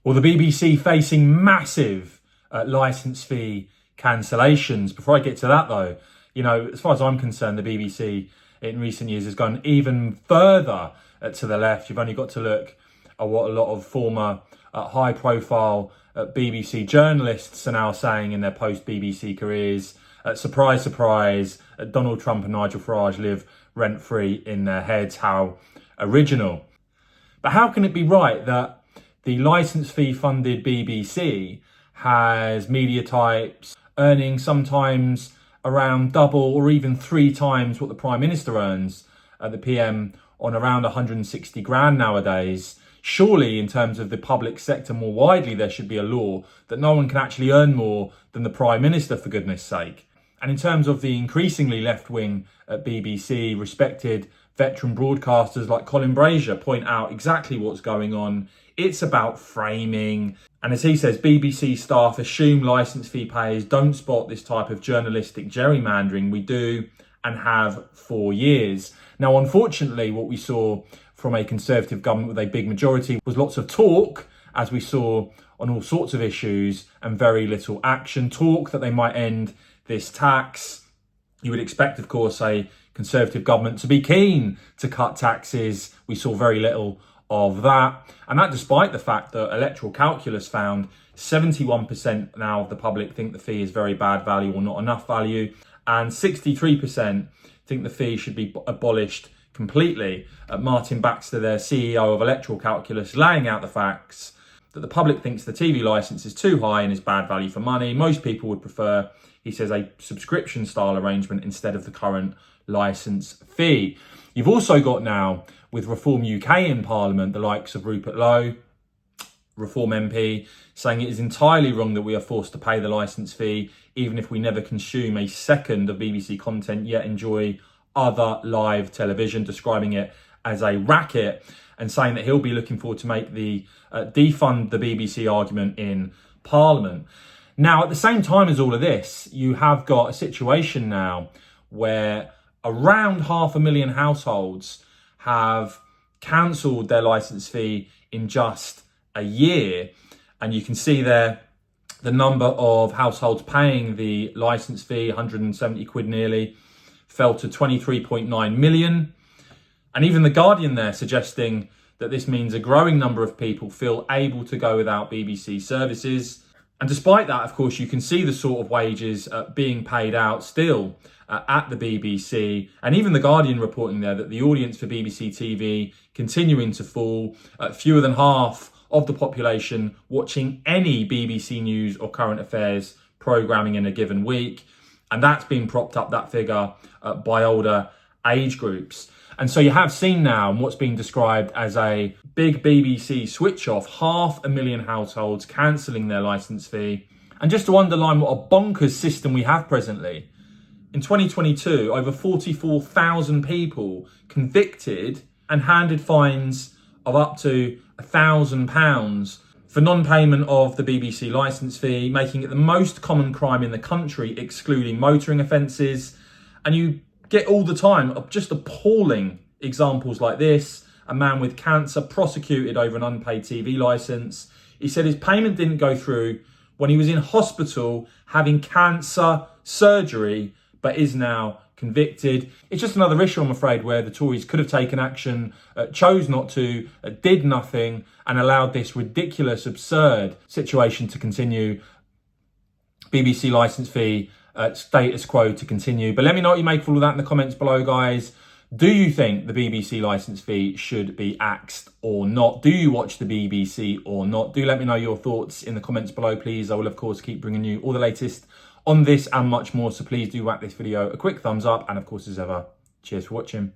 Well, the BBC facing massive licence fee cancellations. Before I get to that though, as far as I'm concerned, the BBC in recent years has gone even further to the left. You've only got to look at what a lot of former high profile BBC journalists are now saying in their post-BBC careers. Surprise, surprise, Donald Trump and Nigel Farage live rent-free in their heads. How original. But how can it be right that the licence fee funded BBC has media types earning sometimes around double or even 3 times what the Prime Minister earns at the PM on around 160 grand nowadays? Surely, in terms of the public sector more widely, there should be a law that no one can actually earn more than the Prime Minister, for goodness sake. And in terms of the increasingly left-wing at BBC, respected veteran broadcasters like Colin Brazier point out exactly what's going on. It's about framing. And as he says, BBC staff assume licence fee payers don't spot this type of journalistic gerrymandering. We do and have for years. Now, unfortunately, what we saw from a Conservative government with a big majority was lots of talk, as we saw on all sorts of issues, and very little action. Talk that they might end this tax. You would expect, of course, a Conservative government to be keen to cut taxes. We saw very little of that. And that despite the fact that electoral calculus found 71% now of the public think the fee is very bad value or not enough value. And 63% think the fee should be abolished completely. Martin Baxter, their CEO of electoral calculus, laying out the facts that the public thinks the TV licence is too high and is bad value for money. Most people would prefer, he says, a subscription style arrangement instead of the current licence fee. You've also got now, with Reform UK in Parliament, the likes of Rupert Lowe, Reform MP, saying it is entirely wrong that we are forced to pay the licence fee, even if we never consume a second of BBC content, yet enjoy other live television, describing it as a racket, and saying that he'll be looking forward to make the defund the BBC argument in Parliament. Now, at the same time as all of this, you have got a situation now where around 500,000 households have cancelled their licence fee in just a year. And you can see there the number of households paying the licence fee, 170 quid nearly, fell to 23.9 million. And even The Guardian there suggesting that this means a growing number of people feel able to go without BBC services. And despite that, of course, you can see the sort of wages being paid out still at the BBC. And even The Guardian reporting there that the audience for BBC TV continuing to fall, fewer than half of the population watching any BBC News or current affairs programming in a given week. And that's been propped up, that figure, by older age groups. And so you have seen now what's been described as a big BBC switch off, 500,000 households cancelling their licence fee. And just to underline what a bonkers system we have presently, in 2022, over 44,000 people convicted and handed fines of up to £1,000 for non-payment of the BBC licence fee, making it the most common crime in the country, excluding motoring offences. And you get all the time of just appalling examples like this. A man with cancer prosecuted over an unpaid TV licence. He said his payment didn't go through when he was in hospital having cancer surgery, but is now convicted. It's just another issue, I'm afraid, where the Tories could have taken action, chose not to, did nothing, and allowed this ridiculous, absurd situation to continue. BBC licence fee, status quo to continue. But let me know what you make of all of that in the comments below, guys. Do you think the BBC licence fee should be axed or not? Do you watch the BBC or not? Do let me know your thoughts in the comments below, please. I will, of course, keep bringing you all the latest on this and much more. So please do whack this video a quick thumbs up. And of course, as ever, cheers for watching.